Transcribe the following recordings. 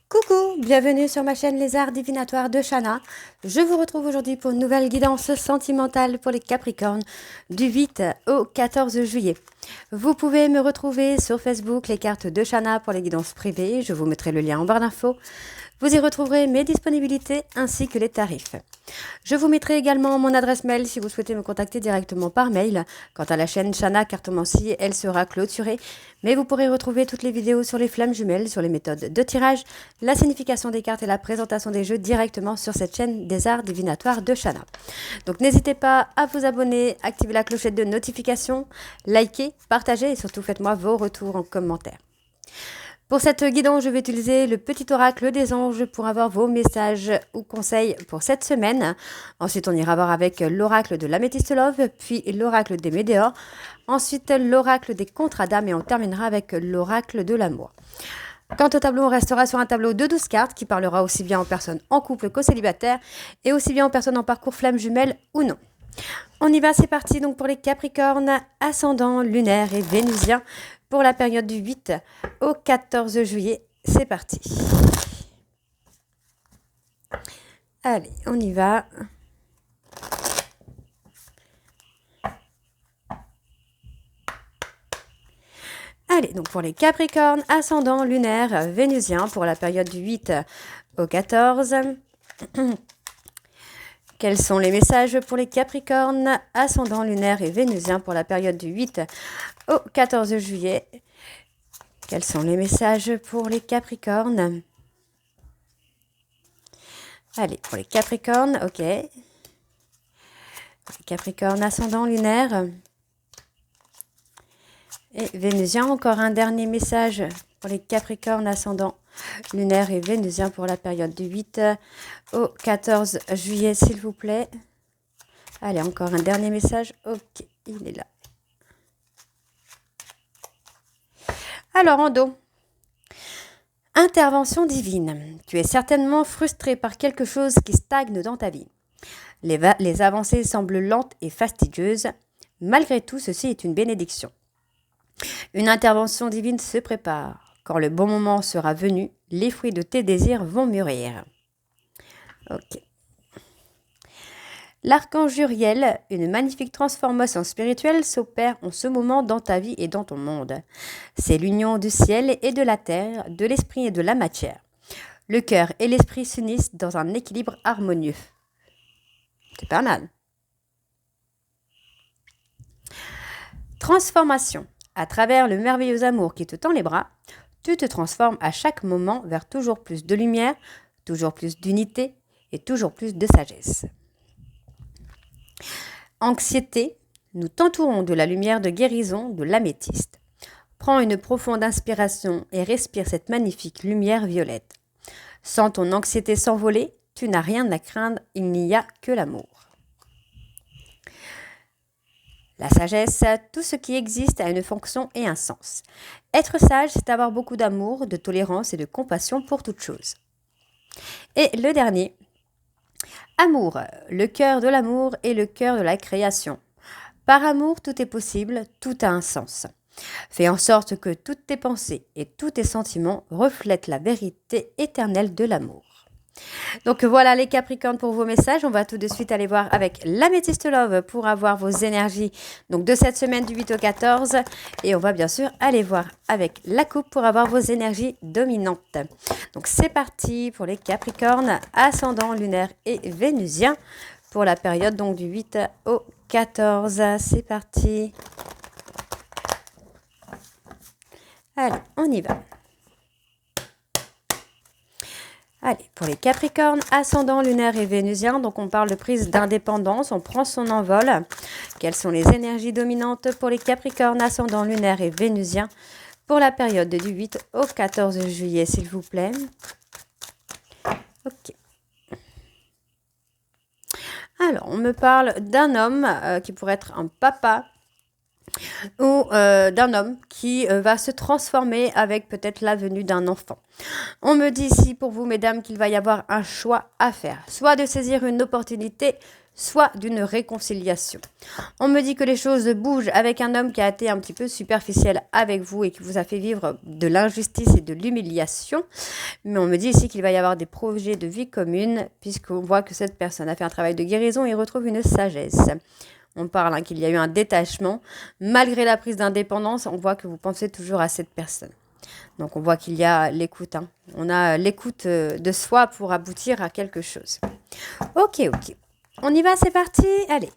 Coucou, bienvenue sur ma chaîne Les Arts Divinatoires de Shana. Je vous retrouve aujourd'hui pour une nouvelle guidance sentimentale pour les Capricornes du 8 au 14 juillet. Vous pouvez me retrouver sur Facebook, les cartes de Shana pour les guidances privées. Je vous mettrai le lien en barre d'infos. Vous y retrouverez mes disponibilités ainsi que les tarifs. Je vous mettrai également mon adresse mail si vous souhaitez me contacter directement par mail. Quant à la chaîne Shana Cartomancie, elle sera clôturée, mais vous pourrez retrouver toutes les vidéos sur les flammes jumelles, sur les méthodes de tirage, la signification des cartes et la présentation des jeux directement sur cette chaîne des arts divinatoires de Shana. Donc n'hésitez pas à vous abonner, activer la clochette de notification, liker, partager et surtout faites-moi vos retours en commentaire. Pour cette guidance, je vais utiliser le petit oracle des anges pour avoir vos messages ou conseils pour cette semaine. Ensuite, on ira voir avec l'oracle de l'améthyste love, puis l'oracle des météores. Ensuite, l'oracle des contrats d'âme et on terminera avec l'oracle de l'amour. Quant au tableau, on restera sur un tableau de 12 cartes qui parlera aussi bien aux personnes en couple qu'aux célibataires et aussi bien aux personnes en parcours flamme jumelle ou non. On y va, c'est parti donc pour les Capricornes, ascendant, lunaire et vénusien pour la période du 8 au 14 juillet. C'est parti. Allez, on y va. Allez, donc pour les Capricornes, ascendant, lunaire, vénusien pour la période du 8 au 14. Quels sont les messages pour les Capricornes, ascendant, lunaire et vénusien pour la période du 8 au 14 juillet? Quels sont les messages pour les Capricornes? Allez, pour les Capricornes, ok. Les Capricornes, ascendant, lunaire et vénusien. Encore un dernier message pour les Capricornes, ascendant, lunaire et vénusien pour la période du 8 au 14 juillet, s'il vous plaît. Allez, encore un dernier message. Ok, il est là. Alors, en dos, intervention divine. Tu es certainement frustré par quelque chose qui stagne dans ta vie. Les avancées semblent lentes et fastidieuses. Malgré tout, ceci est une bénédiction. Une intervention divine se prépare. Quand le bon moment sera venu, les fruits de tes désirs vont mûrir. Ok. L'archange Uriel, une magnifique transformation spirituelle s'opère en ce moment dans ta vie et dans ton monde. C'est l'union du ciel et de la terre, de l'esprit et de la matière. Le cœur et l'esprit s'unissent dans un équilibre harmonieux. C'est pas mal. Transformation. À travers le merveilleux amour qui te tend les bras, tu te transformes à chaque moment vers toujours plus de lumière, toujours plus d'unité et toujours plus de sagesse. Anxiété, nous t'entourons de la lumière de guérison de l'améthyste. Prends une profonde inspiration et respire cette magnifique lumière violette. Sens ton anxiété s'envoler, tu n'as rien à craindre, il n'y a que l'amour. La sagesse, tout ce qui existe a une fonction et un sens. Être sage, c'est avoir beaucoup d'amour, de tolérance et de compassion pour toute chose. Et le dernier, amour, le cœur de l'amour et le cœur de la création. Par amour, tout est possible, tout a un sens. Fais en sorte que toutes tes pensées et tous tes sentiments reflètent la vérité éternelle de l'amour. Donc voilà les Capricornes pour vos messages. On va tout de suite aller voir avec l'améthyste love pour avoir vos énergies donc de cette semaine du 8 au 14. Et on va bien sûr aller voir avec la coupe pour avoir vos énergies dominantes. Donc c'est parti pour les Capricornes, ascendant, lunaire et vénusien pour la période donc du 8 au 14. C'est parti. Allez, on y va. Allez, pour les Capricornes, ascendant, lunaire et vénusien, donc on parle de prise d'indépendance, on prend son envol. Quelles sont les énergies dominantes pour les Capricornes, ascendant, lunaire et vénusien pour la période du 8 au 14 juillet, s'il vous plaît. Ok. Alors, on me parle d'un homme qui pourrait être un papa ou d'un homme qui va se transformer avec peut-être la venue d'un enfant. On me dit ici pour vous, mesdames, qu'il va y avoir un choix à faire, soit de saisir une opportunité, soit d'une réconciliation. On me dit que les choses bougent avec un homme qui a été un petit peu superficiel avec vous et qui vous a fait vivre de l'injustice et de l'humiliation. Mais on me dit ici qu'il va y avoir des projets de vie commune puisqu'on voit que cette personne a fait un travail de guérison et retrouve une sagesse. On parle qu'il y a eu un détachement. Malgré la prise d'indépendance, on voit que vous pensez toujours à cette personne. Donc on voit qu'il y a l'écoute. On a l'écoute de soi pour aboutir à quelque chose. Ok. On y va, c'est parti. Allez,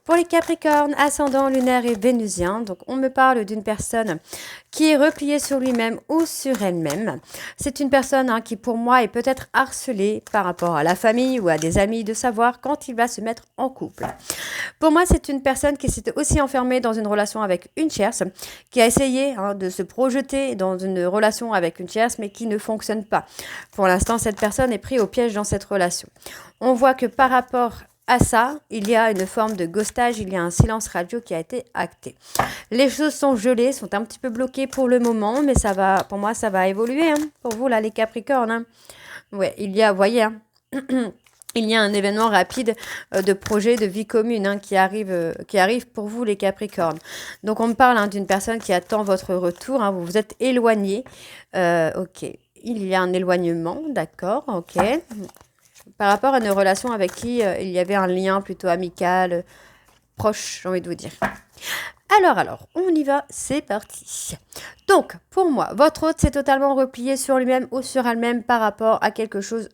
pour les Capricornes, ascendant lunaire et vénusien, donc on me parle d'une personne qui est repliée sur lui-même ou sur elle-même. C'est une personne qui pour moi est peut-être harcelée par rapport à la famille ou à des amis de savoir quand il va se mettre en couple. Pour moi, c'est une personne qui s'est aussi enfermée dans une relation avec une tierce, qui a essayé de se projeter dans une relation avec une tierce, mais qui ne fonctionne pas. Pour l'instant, cette personne est prise au piège dans cette relation. On voit que par rapport à ça, il y a une forme de ghostage, il y a un silence radio qui a été acté. Les choses sont gelées, sont un petit peu bloquées pour le moment, mais ça va, pour moi, ça va évoluer. Pour vous, là, les Capricornes. Ouais, il y a, vous voyez, il y a un événement rapide de projet de vie commune qui arrive pour vous, les Capricornes. Donc, on me parle d'une personne qui attend votre retour. Vous vous êtes éloigné. Ok, il y a un éloignement, d'accord, ok. Par rapport à une relation avec qui il y avait un lien plutôt amical, proche, j'ai envie de vous dire. Alors, on y va, c'est parti. Donc, pour moi, votre hôte s'est totalement replié sur lui-même ou sur elle-même par rapport à quelque chose,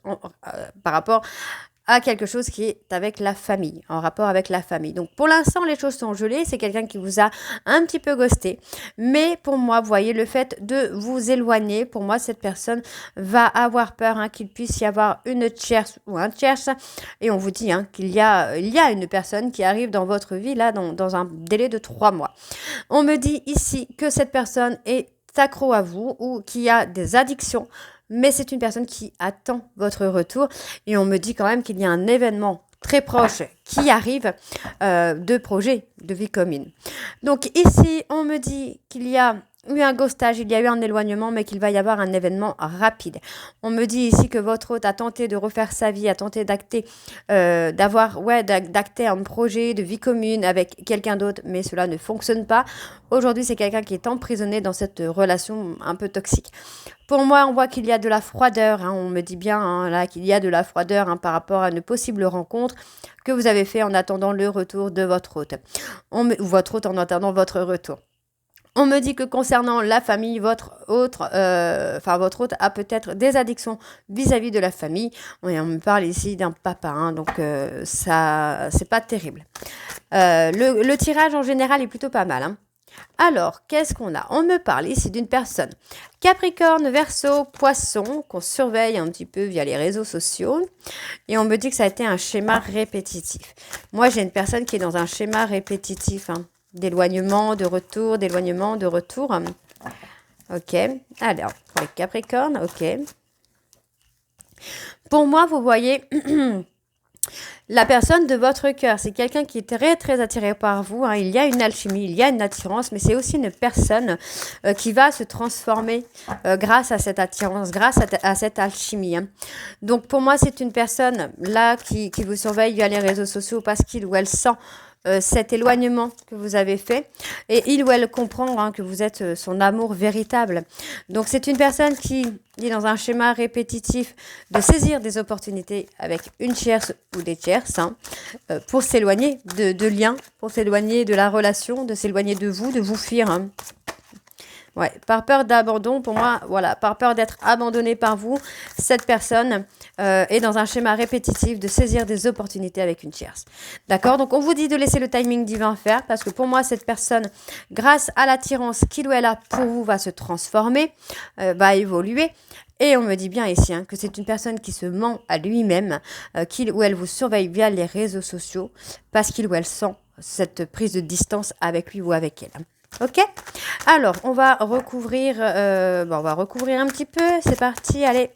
qui est avec la famille, en rapport avec la famille. Donc, pour l'instant, les choses sont gelées. C'est quelqu'un qui vous a un petit peu ghosté. Mais pour moi, vous voyez, le fait de vous éloigner, pour moi, cette personne va avoir peur qu'il puisse y avoir une tierce ou un tierce. Et on vous dit qu'il y a une personne qui arrive dans votre vie, là, dans un délai de 3 mois. On me dit ici que cette personne est accro à vous ou qui a des addictions, mais c'est une personne qui attend votre retour et on me dit quand même qu'il y a un événement très proche qui arrive de projet de vie commune. Donc ici, on me dit qu'il y a eu un ghostage, il y a eu un éloignement, mais qu'il va y avoir un événement rapide. On me dit ici que votre hôte a tenté de refaire sa vie, a tenté d'acter, d'acter un projet de vie commune avec quelqu'un d'autre, mais cela ne fonctionne pas. Aujourd'hui, c'est quelqu'un qui est emprisonné dans cette relation un peu toxique. Pour moi, on voit qu'il y a de la froideur. On me dit bien là qu'il y a de la froideur par rapport à une possible rencontre que vous avez fait en attendant le retour de votre hôte. Ou votre hôte en attendant votre retour. On me dit que concernant la famille, votre hôte a peut-être des addictions vis-à-vis de la famille. On me parle ici d'un papa, donc ça, c'est pas terrible. Le tirage en général est plutôt pas mal. Alors, qu'est-ce qu'on a? On me parle ici d'une personne Capricorne, Verseau, Poisson, qu'on surveille un petit peu via les réseaux sociaux. Et on me dit que ça a été un schéma répétitif. Moi, j'ai une personne qui est dans un schéma répétitif, d'éloignement, de retour, d'éloignement, de retour. Ok. Alors, pour les Capricornes, ok. Pour moi, vous voyez... La personne de votre cœur, c'est quelqu'un qui est très, très attiré par vous. Il y a une alchimie, il y a une attirance, mais c'est aussi une personne qui va se transformer grâce à cette attirance, grâce à cette alchimie. Donc, pour moi, c'est une personne là qui vous surveille via les réseaux sociaux parce qu'il ou elle sent cet éloignement que vous avez fait et il ou elle comprend que vous êtes son amour véritable. Donc c'est une personne qui est dans un schéma répétitif de saisir des opportunités avec une tierce ou des tierces pour s'éloigner de liens, pour s'éloigner de la relation, de s'éloigner de vous fuir. Ouais, par peur d'abandon, pour moi, voilà, par peur d'être abandonné par vous, cette personne est dans un schéma répétitif de saisir des opportunités avec une tierce. D'accord? Donc, on vous dit de laisser le timing divin faire parce que pour moi, cette personne, grâce à l'attirance qu'il ou elle a pour vous, va se transformer, va évoluer. Et on me dit bien ici que c'est une personne qui se ment à lui-même, qu'il ou elle vous surveille via les réseaux sociaux parce qu'il ou elle sent cette prise de distance avec lui ou avec elle. Ok? Alors, on va recouvrir un petit peu. C'est parti. Allez,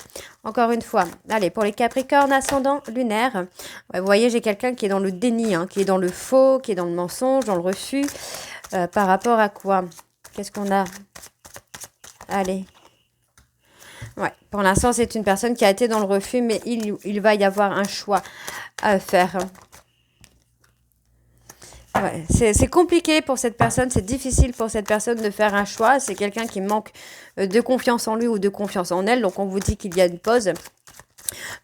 encore une fois. Allez, pour les Capricornes, ascendant lunaire. Ouais, vous voyez, j'ai quelqu'un qui est dans le déni, qui est dans le faux, qui est dans le mensonge, dans le refus. Par rapport à quoi? Qu'est-ce qu'on a? Allez. Ouais, pour l'instant, c'est une personne qui a été dans le refus, mais il va y avoir un choix à faire. Ouais, c'est compliqué pour cette personne, c'est difficile pour cette personne de faire un choix. C'est quelqu'un qui manque de confiance en lui ou de confiance en elle. Donc on vous dit qu'il y a une pause.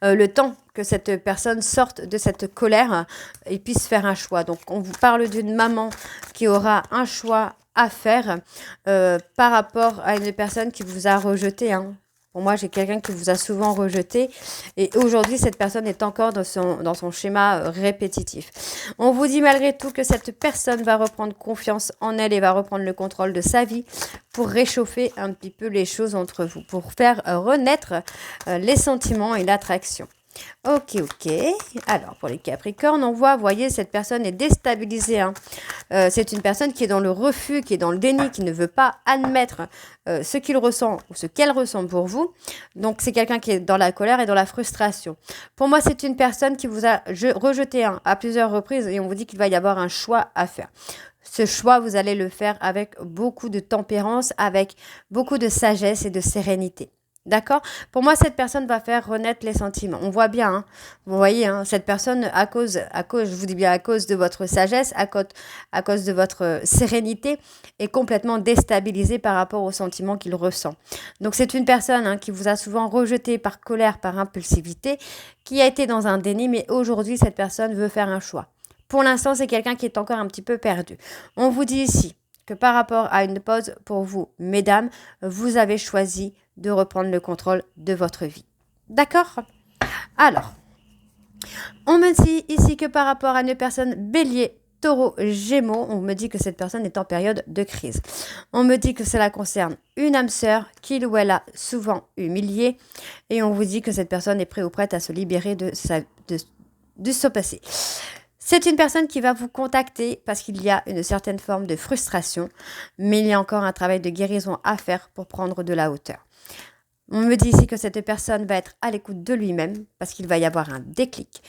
Le temps que cette personne sorte de cette colère et puisse faire un choix. Donc on vous parle d'une maman qui aura un choix à faire par rapport à une personne qui vous a rejeté, hein. Pour moi, j'ai quelqu'un qui vous a souvent rejeté et aujourd'hui, cette personne est encore dans son schéma répétitif. On vous dit malgré tout que cette personne va reprendre confiance en elle et va reprendre le contrôle de sa vie pour réchauffer un petit peu les choses entre vous, pour faire renaître les sentiments et l'attraction. Ok, ok. Alors, pour les Capricornes, on voit, vous voyez, cette personne est déstabilisée, hein. C'est une personne qui est dans le refus, qui est dans le déni, qui ne veut pas admettre ce qu'il ressent ou ce qu'elle ressent pour vous. Donc, c'est quelqu'un qui est dans la colère et dans la frustration. Pour moi, c'est une personne qui vous a rejeté à plusieurs reprises et on vous dit qu'il va y avoir un choix à faire. Ce choix, vous allez le faire avec beaucoup de tempérance, avec beaucoup de sagesse et de sérénité. D'accord? Pour moi, cette personne va faire renaître les sentiments. On voit bien, hein, vous voyez, hein, cette personne, à cause, je vous dis bien à cause de votre sagesse, à cause de votre sérénité, est complètement déstabilisée par rapport aux sentiments qu'il ressent. Donc, c'est une personne, hein, qui vous a souvent rejeté par colère, par impulsivité, qui a été dans un déni, mais aujourd'hui, cette personne veut faire un choix. Pour l'instant, c'est quelqu'un qui est encore un petit peu perdu. On vous dit ici que par rapport à une pause pour vous, mesdames, vous avez choisi de reprendre le contrôle de votre vie. D'accord? Alors, on me dit ici que par rapport à une personne bélier, taureau, gémeaux, on me dit que cette personne est en période de crise. On me dit que cela concerne une âme sœur qu'il ou elle a souvent humiliée et on vous dit que cette personne est prête ou prête à se libérer de son passé. C'est une personne qui va vous contacter parce qu'il y a une certaine forme de frustration, mais il y a encore un travail de guérison à faire pour prendre de la hauteur. On me dit ici que cette personne va être à l'écoute de lui-même parce qu'il va y avoir un déclic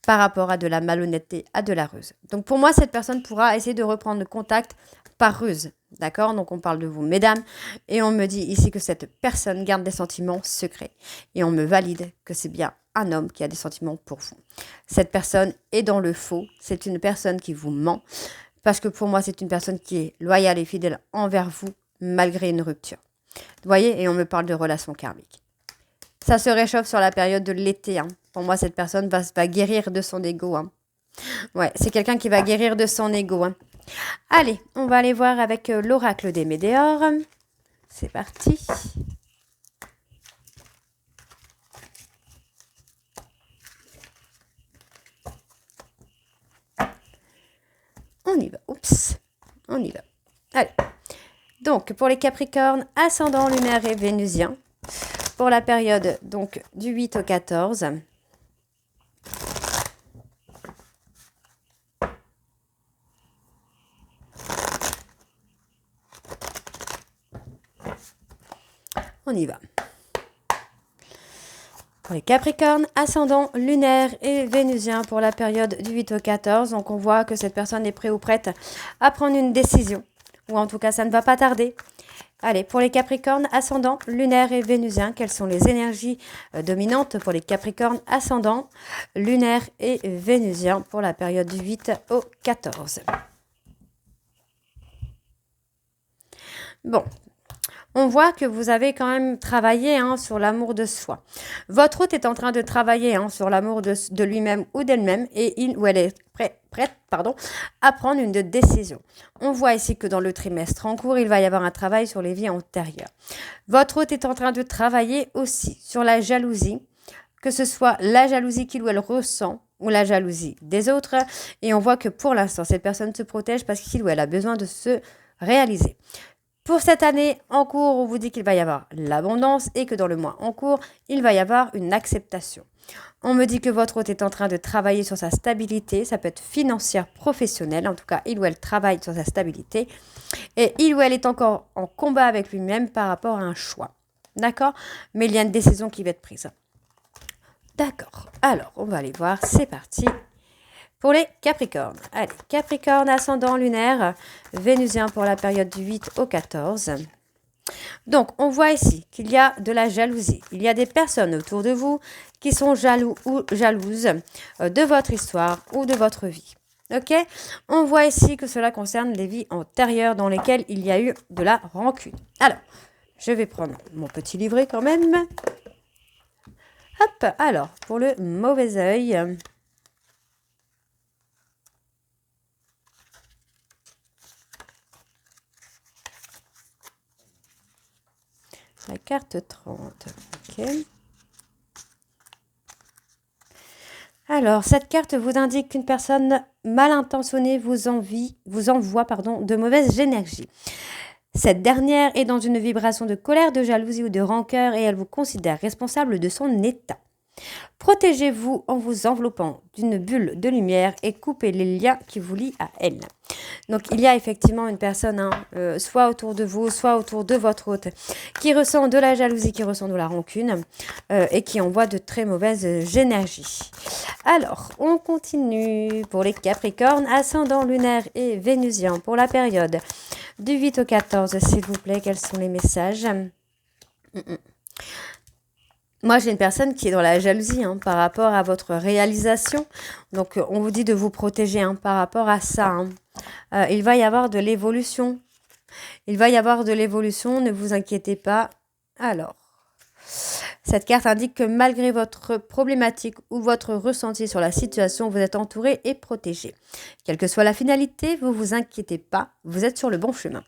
par rapport à de la malhonnêteté, à de la ruse. Donc pour moi, cette personne pourra essayer de reprendre contact par ruse. D'accord? Donc on parle de vous, mesdames. Et on me dit ici que cette personne garde des sentiments secrets. Et on me valide que c'est bien un homme qui a des sentiments pour vous. Cette personne est dans le faux. C'est une personne qui vous ment. Parce que pour moi, c'est une personne qui est loyale et fidèle envers vous malgré une rupture. Vous voyez? Et on me parle de relations karmiques. Ça se réchauffe sur la période de l'été, hein. Pour moi, cette personne va guérir de son ego, hein. Ouais, c'est quelqu'un qui va guérir de son ego, hein. Allez, on va aller voir avec l'oracle des Médéors. C'est parti. On y va. Oups. On y va. Allez. Donc, pour les Capricornes, ascendant lunaire et vénusien, pour la période donc du 8 au 14. On y va. Pour les Capricornes, ascendant lunaire et vénusien pour la période du 8 au 14. Donc, on voit que cette personne est prête ou prête à prendre une décision. Ou en tout cas, ça ne va pas tarder. Allez, pour les Capricornes, ascendant lunaire et vénusien, quelles sont les énergies dominantes pour les Capricornes, ascendant lunaire et vénusien pour la période du 8 au 14. Bon. On voit que vous avez quand même travaillé, hein, sur l'amour de soi. Votre hôte est en train de travailler, hein, sur l'amour de lui-même ou d'elle-même et il ou elle est prête à prendre une décision. On voit ici que dans le trimestre en cours, il va y avoir un travail sur les vies antérieures. Votre hôte est en train de travailler aussi sur la jalousie, que ce soit la jalousie qu'il ou elle ressent ou la jalousie des autres. Et on voit que pour l'instant, cette personne se protège parce qu'il ou elle a besoin de se réaliser. Pour cette année en cours, on vous dit qu'il va y avoir l'abondance et que dans le mois en cours, il va y avoir une acceptation. On me dit que votre hôte est en train de travailler sur sa stabilité, ça peut être financière, professionnelle, en tout cas, il ou elle travaille sur sa stabilité. Et il ou elle est encore en combat avec lui-même par rapport à un choix. D'accord? Mais il y a une décision qui va être prise. D'accord. Alors, on va aller voir, c'est parti. Pour les Capricornes. Allez, Capricorne, ascendant lunaire, vénusien pour la période du 8 au 14. Donc, on voit ici qu'il y a de la jalousie. Il y a des personnes autour de vous qui sont jaloux ou jalouses de votre histoire ou de votre vie. Ok, on voit ici que cela concerne les vies antérieures dans lesquelles il y a eu de la rancune. Alors, je vais prendre mon petit livret quand même. Hop, alors, pour le mauvais œil. La carte 30. Ok. Alors, cette carte vous indique qu'une personne mal intentionnée vous envoie de mauvaises énergies. Cette dernière est dans une vibration de colère, de jalousie ou de rancœur et elle vous considère responsable de son état. Protégez-vous en vous enveloppant d'une bulle de lumière et coupez les liens qui vous lient à elle. Donc, il y a effectivement une personne, soit autour de vous, soit autour de votre hôte, qui ressent de la jalousie, qui ressent de la rancune et qui envoie de très mauvaises énergies. Alors, on continue pour les Capricornes, ascendant lunaire et vénusien pour la période du 8 au 14, s'il vous plaît. Quels sont les messages? Moi, j'ai une personne qui est dans la jalousie par rapport à votre réalisation. Donc, on vous dit de vous protéger par rapport à ça. Il va y avoir de l'évolution. Il va y avoir de l'évolution, ne vous inquiétez pas. Alors, cette carte indique que malgré votre problématique ou votre ressenti sur la situation, vous êtes entouré et protégé. Quelle que soit la finalité, vous vous inquiétez pas, vous êtes sur le bon chemin.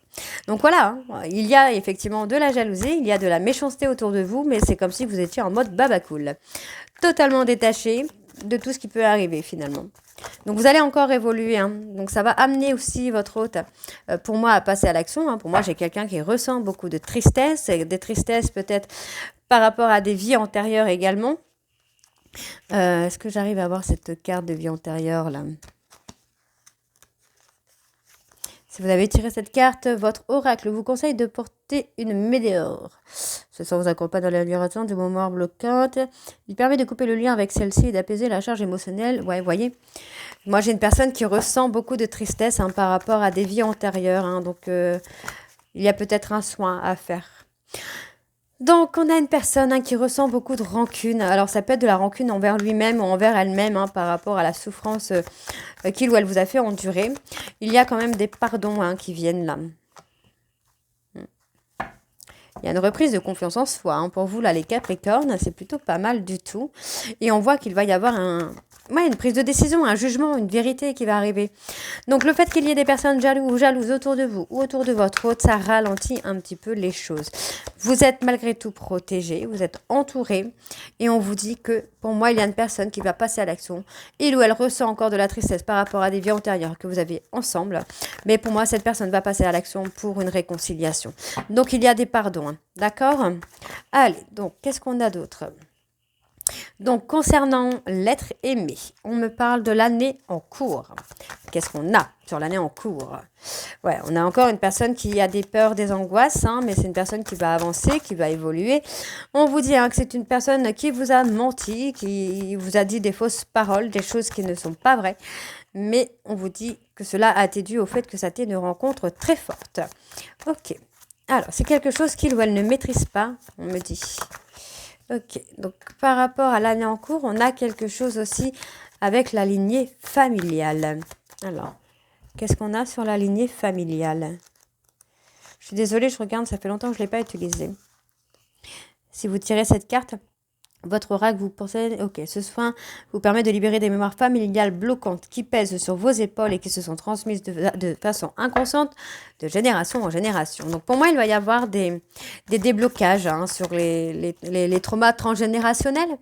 Donc voilà, il y a effectivement de la jalousie, il y a de la méchanceté autour de vous, mais c'est comme si vous étiez en mode babacool. Totalement détaché de tout ce qui peut arriver finalement. Donc vous allez encore évoluer, donc ça va amener aussi votre hôte pour moi à passer à l'action. Pour moi, j'ai quelqu'un qui ressent beaucoup de tristesse, et des tristesses peut-être par rapport à des vies antérieures également. Est-ce que j'arrive à voir cette carte de vie antérieure là? Si vous avez tiré cette carte, votre oracle vous conseille de porter une météore. Ça vous accompagne dans la libération du moment bloquante. Il permet de couper le lien avec celle-ci et d'apaiser la charge émotionnelle. Ouais, vous voyez. Moi, j'ai une personne qui ressent beaucoup de tristesse par rapport à des vies antérieures. Donc, il y a peut-être un soin à faire. Donc, on a une personne qui ressent beaucoup de rancune. Alors, ça peut être de la rancune envers lui-même ou envers elle-même par rapport à la souffrance qu'il ou elle vous a fait endurer. Il y a quand même des pardons qui viennent là. Il y a une reprise de confiance en soi. Pour vous, là, les Capricornes, c'est plutôt pas mal du tout. Et on voit qu'il va y avoir une prise de décision, un jugement, une vérité qui va arriver. Donc, le fait qu'il y ait des personnes jaloux ou jalouses autour de vous ou autour de votre hôte, ça ralentit un petit peu les choses. Vous êtes malgré tout protégé, vous êtes entouré. Et on vous dit que, pour moi, il y a une personne qui va passer à l'action. Il ou elle ressent encore de la tristesse par rapport à des vies antérieures que vous avez ensemble. Mais pour moi, cette personne va passer à l'action pour une réconciliation. Donc, il y a des pardons. D'accord? Allez, donc, qu'est-ce qu'on a d'autre? Donc, concernant l'être aimé, on me parle de l'année en cours. Qu'est-ce qu'on a sur l'année en cours? Ouais, on a encore une personne qui a des peurs, des angoisses, mais c'est une personne qui va avancer, qui va évoluer. On vous dit que c'est une personne qui vous a menti, qui vous a dit des fausses paroles, des choses qui ne sont pas vraies. Mais on vous dit que cela a été dû au fait que ça a été une rencontre très forte. Ok. Alors, c'est quelque chose qu'il ou elle ne maîtrise pas, on me dit. Ok, donc par rapport à l'année en cours, on a quelque chose aussi avec la lignée familiale. Alors, qu'est-ce qu'on a sur la lignée familiale? Je suis désolée, je regarde, ça fait longtemps que je ne l'ai pas utilisée. Si vous tirez cette carte, votre oracle vous possède. Ok, ce soin vous permet de libérer des mémoires familiales bloquantes qui pèsent sur vos épaules et qui se sont transmises de façon inconsciente de génération en génération. Donc pour moi, il va y avoir des déblocages sur les traumas transgénérationnels.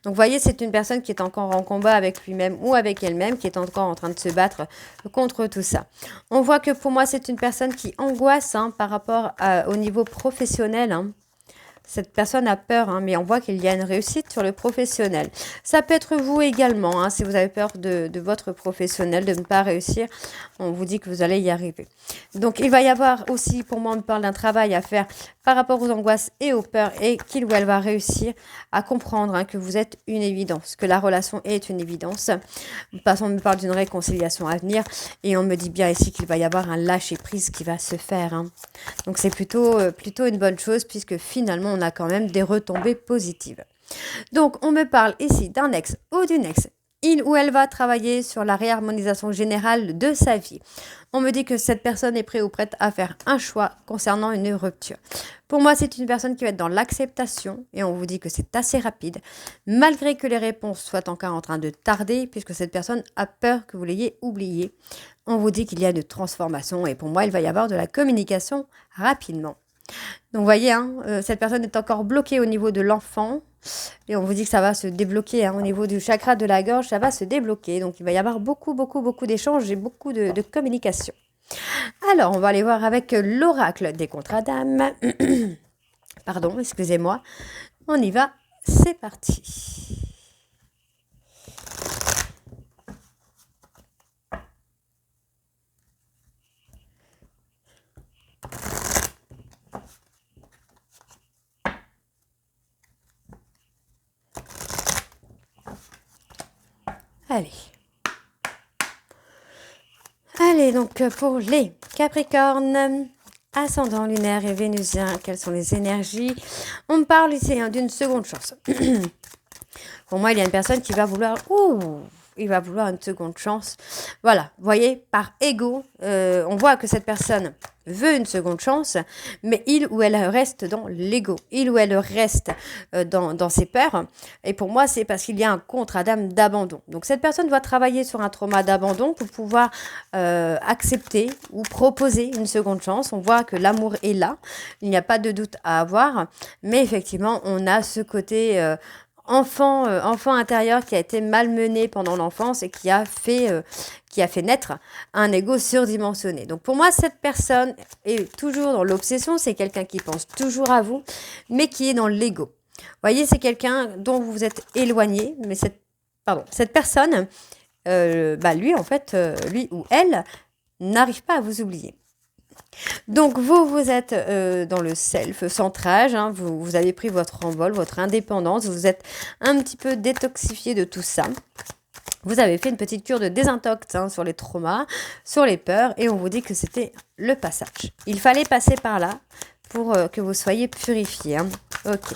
Donc vous voyez, c'est une personne qui est encore en combat avec lui-même ou avec elle-même, qui est encore en train de se battre contre tout ça. On voit que pour moi, c'est une personne qui angoisse par rapport au niveau professionnel. Cette personne a peur, mais on voit qu'il y a une réussite sur le professionnel. Ça peut être vous également, si vous avez peur de votre professionnel, de ne pas réussir. On vous dit que vous allez y arriver. Donc, il va y avoir aussi, pour moi, on me parle d'un travail à faire par rapport aux angoisses et aux peurs et qu'il ou elle va réussir à comprendre que vous êtes une évidence, que la relation est une évidence. On me parle d'une réconciliation à venir et on me dit bien ici qu'il va y avoir un lâcher-prise qui va se faire. Donc, c'est plutôt une bonne chose puisque finalement, on a quand même des retombées positives. Donc, on me parle ici d'un ex ou d'une ex il ou elle va travailler sur la réharmonisation générale de sa vie. On me dit que cette personne est prête ou prête à faire un choix concernant une rupture. Pour moi, c'est une personne qui va être dans l'acceptation et on vous dit que c'est assez rapide, malgré que les réponses soient encore en train de tarder, puisque cette personne a peur que vous l'ayez oublié. On vous dit qu'il y a une transformation et pour moi, il va y avoir de la communication rapidement. Donc, vous voyez, cette personne est encore bloquée au niveau de l'enfant. Et on vous dit que ça va se débloquer au niveau du chakra de la gorge, ça va se débloquer. Donc, il va y avoir beaucoup d'échanges et beaucoup de communication. Alors, on va aller voir avec l'oracle des contrats d'âme. Pardon, excusez-moi. On y va, c'est parti. Allez, donc pour les Capricornes, ascendant lunaire et vénusien, quelles sont les énergies? On me parle ici d'une seconde chance. Pour moi, il y a une personne qui va vouloir... il va vouloir une seconde chance. Voilà, vous voyez, par ego, on voit que cette personne veut une seconde chance, mais il ou elle reste dans l'ego. Il ou elle reste dans ses peurs. Et pour moi, c'est parce qu'il y a un contrat d'âme d'abandon. Donc, cette personne doit travailler sur un trauma d'abandon pour pouvoir accepter ou proposer une seconde chance. On voit que l'amour est là. Il n'y a pas de doute à avoir. Mais effectivement, on a ce côté... enfant intérieur qui a été malmené pendant l'enfance et qui a fait naître un ego surdimensionné. Donc pour moi, cette personne est toujours dans l'obsession, c'est quelqu'un qui pense toujours à vous, mais qui est dans l'ego. Vous voyez, c'est quelqu'un dont vous vous êtes éloigné, mais cette personne, lui ou elle, n'arrive pas à vous oublier. Donc, vous êtes dans le self-centrage, vous avez pris votre envol, votre indépendance, vous êtes un petit peu détoxifié de tout ça. Vous avez fait une petite cure de désintox sur les traumas, sur les peurs, et on vous dit que c'était le passage. Il fallait passer par là pour que vous soyez purifié. Ok.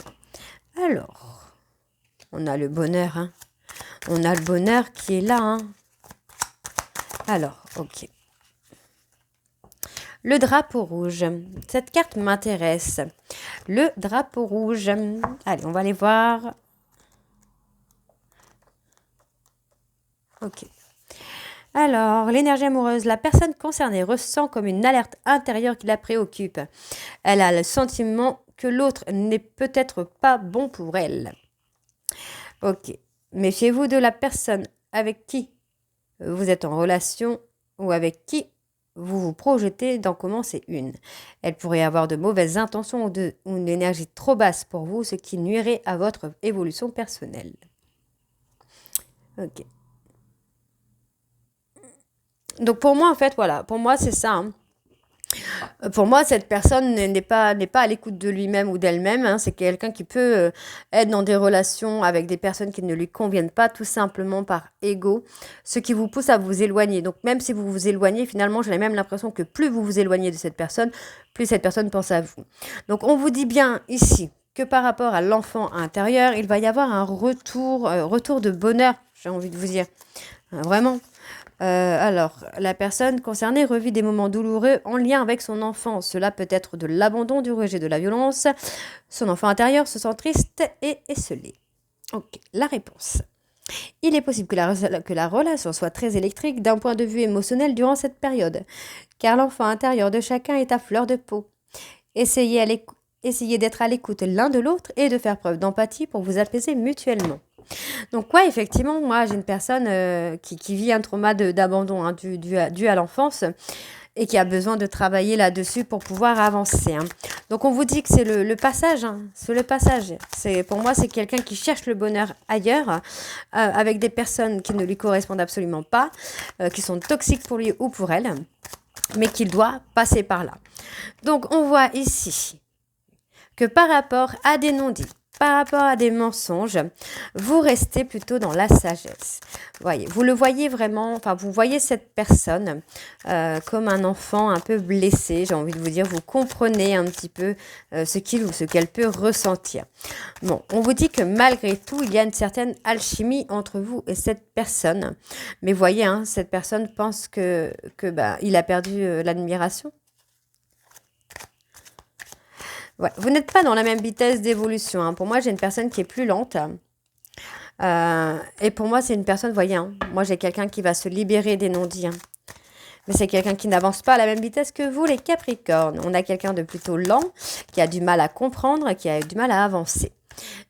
Alors, on a le bonheur. On a le bonheur qui est là. Alors, ok. Le drapeau rouge. Cette carte m'intéresse. Le drapeau rouge. Allez, on va aller voir. Ok. Alors, l'énergie amoureuse. La personne concernée ressent comme une alerte intérieure qui la préoccupe. Elle a le sentiment que l'autre n'est peut-être pas bon pour elle. Ok. Méfiez-vous de la personne avec qui vous êtes en relation ou avec qui vous vous projetez d'en commencer une. Elle pourrait avoir de mauvaises intentions ou une énergie trop basse pour vous, ce qui nuirait à votre évolution personnelle. Ok. Donc pour moi, en fait, voilà, pour moi, c'est ça. Pour moi, cette personne n'est pas à l'écoute de lui-même ou d'elle-même. C'est quelqu'un qui peut être dans des relations avec des personnes qui ne lui conviennent pas, tout simplement par ego, ce qui vous pousse à vous éloigner. Donc, même si vous vous éloignez, finalement, j'ai même l'impression que plus vous vous éloignez de cette personne, plus cette personne pense à vous. Donc, on vous dit bien ici que par rapport à l'enfant intérieur, il va y avoir un retour de bonheur, j'ai envie de vous dire. Vraiment. Alors, la personne concernée revit des moments douloureux en lien avec son enfant. Cela peut être de l'abandon, du rejet, de la violence. Son enfant intérieur se sent triste et esselé. Ok, la réponse. Il est possible que la relation soit très électrique d'un point de vue émotionnel durant cette période, car l'enfant intérieur de chacun est à fleur de peau. Essayez d'être à l'écoute l'un de l'autre et de faire preuve d'empathie pour vous apaiser mutuellement. Donc ouais, effectivement, moi j'ai une personne qui vit un trauma d'abandon dû à l'enfance et qui a besoin de travailler là-dessus pour pouvoir avancer. Donc on vous dit que c'est le passage, c'est le passage. Pour moi, c'est quelqu'un qui cherche le bonheur ailleurs, avec des personnes qui ne lui correspondent absolument pas, qui sont toxiques pour lui ou pour elle, mais qu'il doit passer par là. Donc on voit ici que par rapport à des non-dits, par rapport à des mensonges, vous restez plutôt dans la sagesse. Voyez, vous le voyez vraiment, enfin vous voyez cette personne comme un enfant un peu blessé, j'ai envie de vous dire, vous comprenez un petit peu ce qu'il ou ce qu'elle peut ressentir. Bon, on vous dit que malgré tout, il y a une certaine alchimie entre vous et cette personne. Mais voyez, hein, cette personne pense que il a perdu l'admiration. Ouais, vous n'êtes pas dans la même vitesse d'évolution, hein. Pour moi, j'ai une personne qui est plus lente. Et pour moi, c'est une personne, voyez, hein, moi j'ai quelqu'un qui va se libérer des non-dits, hein. Mais c'est quelqu'un qui n'avance pas à la même vitesse que vous, les Capricornes. On a quelqu'un de plutôt lent, qui a du mal à comprendre, qui a du mal à avancer.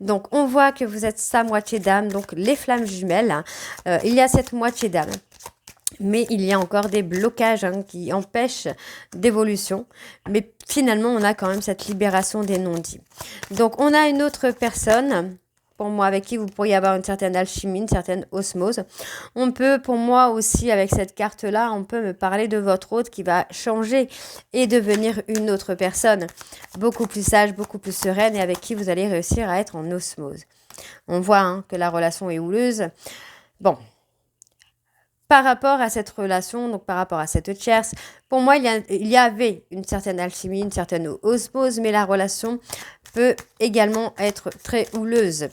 Donc, on voit que vous êtes sa moitié d'âme, donc les flammes jumelles, hein. Il y a cette moitié d'âme. Mais il y a encore des blocages, hein, qui empêchent d'évolution. Mais finalement, on a quand même cette libération des non-dits. Donc, on a une autre personne, pour moi, avec qui vous pourriez avoir une certaine alchimie, une certaine osmose. On peut, pour moi aussi, avec cette carte-là, on peut me parler de votre hôte qui va changer et devenir une autre personne. Beaucoup plus sage, beaucoup plus sereine et avec qui vous allez réussir à être en osmose. On voit, hein, que la relation est houleuse. Bon. Par rapport à cette relation, donc par rapport à cette tierce, pour moi, il y avait une certaine alchimie, une certaine osmose, mais la relation peut également être très houleuse.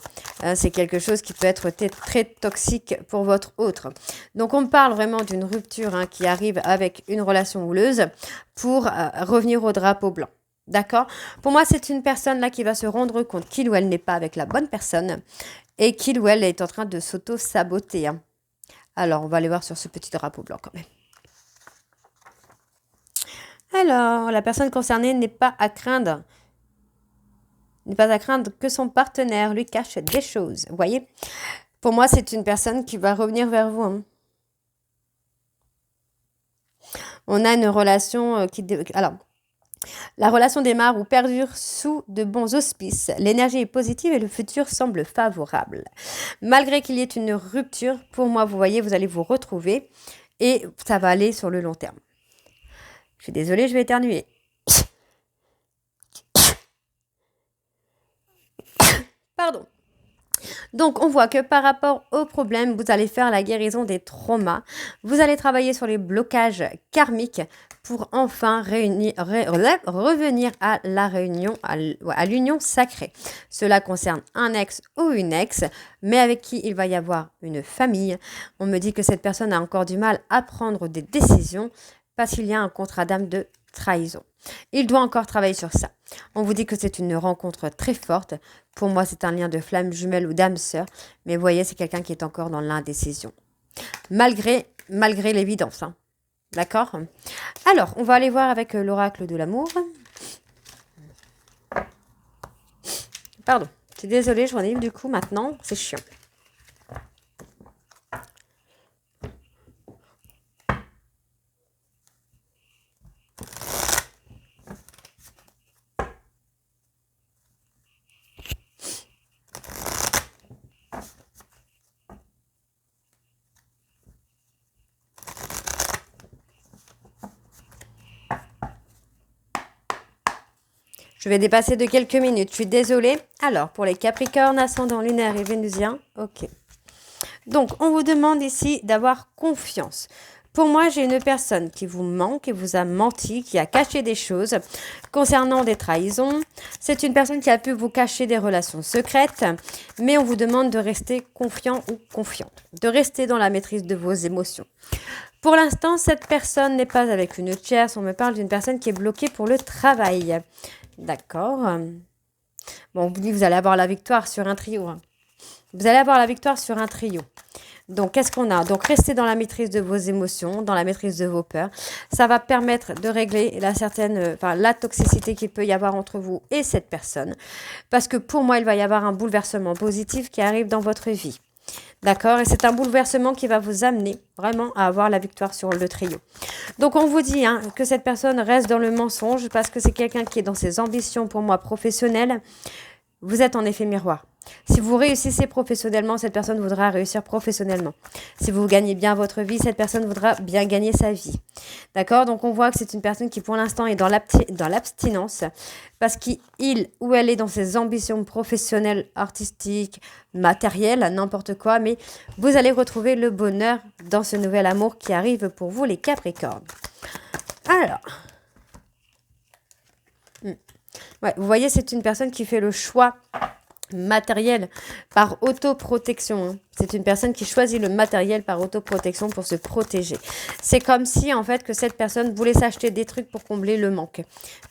C'est quelque chose qui peut être très toxique pour votre autre. Donc, on parle vraiment d'une rupture, hein, qui arrive avec une relation houleuse pour revenir au drapeau blanc. D'accord? Pour moi, c'est une personne là qui va se rendre compte qu'il ou elle n'est pas avec la bonne personne et qu'il ou elle est en train de s'auto-saboter, hein. Alors, on va aller voir sur ce petit drapeau blanc quand même. Alors, la personne concernée n'est pas à craindre. N'est pas à craindre que son partenaire lui cache des choses. Vous voyez? Pour moi, c'est une personne qui va revenir vers vous, hein. On a une relation qui... Alors, la relation démarre ou perdure sous de bons auspices. L'énergie est positive et le futur semble favorable. Malgré qu'il y ait une rupture, pour moi, vous voyez, vous allez vous retrouver et ça va aller sur le long terme. Je suis désolée, je vais éternuer. Pardon. Donc, on voit que par rapport aux problèmes, vous allez faire la guérison des traumas. Vous allez travailler sur les blocages karmiques pour enfin revenir à la réunion, à l'union sacrée. Cela concerne un ex ou une ex, mais avec qui il va y avoir une famille. On me dit que cette personne a encore du mal à prendre des décisions parce qu'il y a un contrat d'âme de trahison. Il doit encore travailler sur ça. On vous dit que c'est une rencontre très forte. Pour moi, c'est un lien de flamme jumelle ou d'âme sœur. Mais vous voyez, c'est quelqu'un qui est encore dans l'indécision. Malgré l'évidence, hein. D'accord? Alors, on va aller voir avec l'oracle de l'amour. Pardon, je suis désolée, je renifle du coup maintenant. C'est chiant. Je vais dépasser de quelques minutes, je suis désolée. Alors, pour les Capricornes, ascendant lunaire et vénusien, ok. Donc, on vous demande ici d'avoir confiance. Pour moi, j'ai une personne qui vous ment, qui vous a menti, qui a caché des choses concernant des trahisons. C'est une personne qui a pu vous cacher des relations secrètes, mais on vous demande de rester confiant ou confiante, de rester dans la maîtrise de vos émotions. Pour l'instant, cette personne n'est pas avec une tierce. On me parle d'une personne qui est bloquée pour le travail. D'accord. Bon, on vous dit que vous allez avoir la victoire sur un trio, hein. Vous allez avoir la victoire sur un trio. Donc, qu'est-ce qu'on a? Donc, restez dans la maîtrise de vos émotions, dans la maîtrise de vos peurs. Ça va permettre de régler la toxicité qu'il peut y avoir entre vous et cette personne. Parce que pour moi, il va y avoir un bouleversement positif qui arrive dans votre vie. D'accord? Et c'est un bouleversement qui va vous amener vraiment à avoir la victoire sur le trio. Donc, on vous dit, hein, que cette personne reste dans le mensonge parce que c'est quelqu'un qui est dans ses ambitions, pour moi, professionnelles. Vous êtes en effet miroir. Si vous réussissez professionnellement, cette personne voudra réussir professionnellement. Si vous gagnez bien votre vie, cette personne voudra bien gagner sa vie. D'accord? Donc, on voit que c'est une personne qui, pour l'instant, est dans l'abstinence parce qu'il ou elle est dans ses ambitions professionnelles, artistiques, matérielles, n'importe quoi. Mais vous allez retrouver le bonheur dans ce nouvel amour qui arrive pour vous, les Capricornes. Alors... Ouais, vous voyez, c'est une personne qui fait le choix matériel par autoprotection. C'est une personne qui choisit le matériel par autoprotection pour se protéger. C'est comme si, en fait, que cette personne voulait s'acheter des trucs pour combler le manque.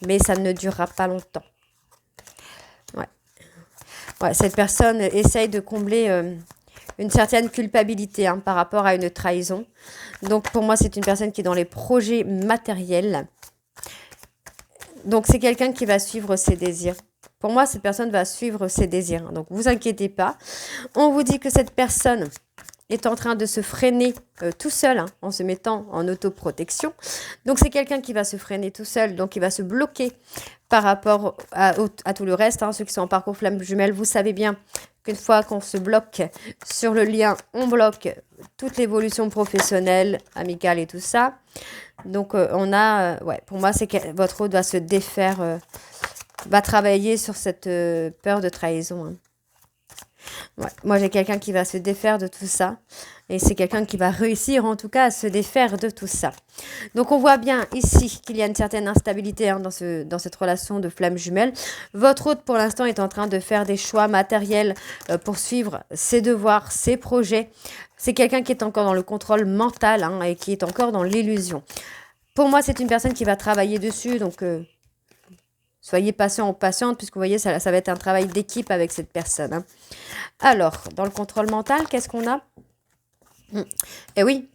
Mais ça ne durera pas longtemps. Ouais, cette personne essaye de combler une certaine culpabilité par rapport à une trahison. Donc, pour moi, c'est une personne qui est dans les projets matériels. Donc, c'est quelqu'un qui va suivre ses désirs. Pour moi, cette personne va suivre ses désirs. Donc, vous inquiétez pas. On vous dit que cette personne est en train de se freiner tout seul en se mettant en autoprotection. Donc, c'est quelqu'un qui va se freiner tout seul. Donc, il va se bloquer par rapport à tout le reste. Ceux qui sont en parcours flamme jumelle, vous savez bien qu'une fois qu'on se bloque sur le lien, on bloque toute l'évolution professionnelle, amicale et tout ça. Donc, on a... ouais, pour moi, c'est que votre hôte va se défaire... va travailler sur cette peur de trahison. Ouais. Moi, j'ai quelqu'un qui va se défaire de tout ça. Et c'est quelqu'un qui va réussir, en tout cas, à se défaire de tout ça. Donc, on voit bien ici qu'il y a une certaine instabilité dans cette relation de flamme jumelle. Votre hôte, pour l'instant, est en train de faire des choix matériels pour suivre ses devoirs, ses projets. C'est quelqu'un qui est encore dans le contrôle mental et qui est encore dans l'illusion. Pour moi, c'est une personne qui va travailler dessus. Donc... soyez patient ou patiente, puisque vous voyez, ça va être un travail d'équipe avec cette personne. Alors, dans le contrôle mental, qu'est-ce qu'on a? Eh oui,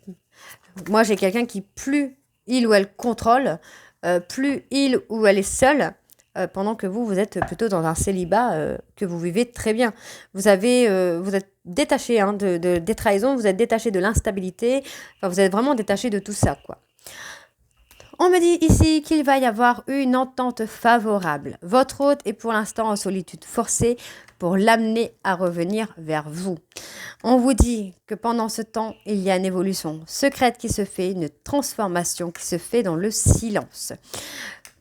moi j'ai quelqu'un qui, plus il ou elle contrôle, plus il ou elle est seul, pendant que vous êtes plutôt dans un célibat que vous vivez très bien. Vous êtes détaché des trahisons, vous êtes détaché de l'instabilité, enfin, vous êtes vraiment détaché de tout ça, quoi. On me dit ici qu'il va y avoir une entente favorable. Votre hôte est pour l'instant en solitude forcée pour l'amener à revenir vers vous. On vous dit que pendant ce temps, il y a une évolution secrète qui se fait, une transformation qui se fait dans le silence.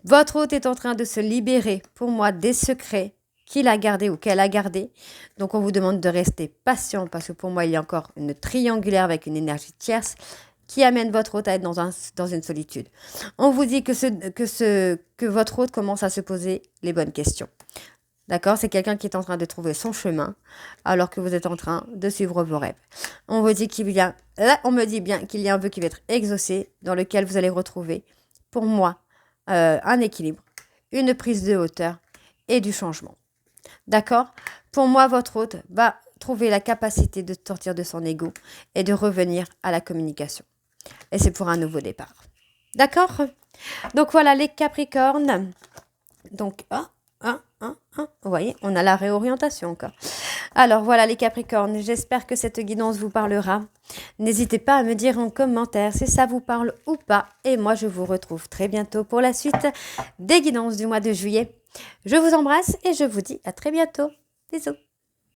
Votre hôte est en train de se libérer, pour moi, des secrets qu'il a gardés ou qu'elle a gardés. Donc, on vous demande de rester patient parce que pour moi, il y a encore une triangulaire avec une énergie tierce qui amène votre hôte à être dans une solitude. On vous dit que votre hôte commence à se poser les bonnes questions. D'accord? C'est quelqu'un qui est en train de trouver son chemin alors que vous êtes en train de suivre vos rêves. On vous dit on me dit bien qu'il y a un vœu qui va être exaucé dans lequel vous allez retrouver, pour moi, un équilibre, une prise de hauteur et du changement. D'accord? Pour moi, votre hôte va trouver la capacité de sortir de son ego et de revenir à la communication. Et c'est pour un nouveau départ. D'accord? Donc voilà les Capricornes. Donc, vous voyez, on a la réorientation encore. Alors voilà les Capricornes, j'espère que cette guidance vous parlera. N'hésitez pas à me dire en commentaire si ça vous parle ou pas. Et moi, je vous retrouve très bientôt pour la suite des guidances du mois de juillet. Je vous embrasse et je vous dis à très bientôt. Bisous.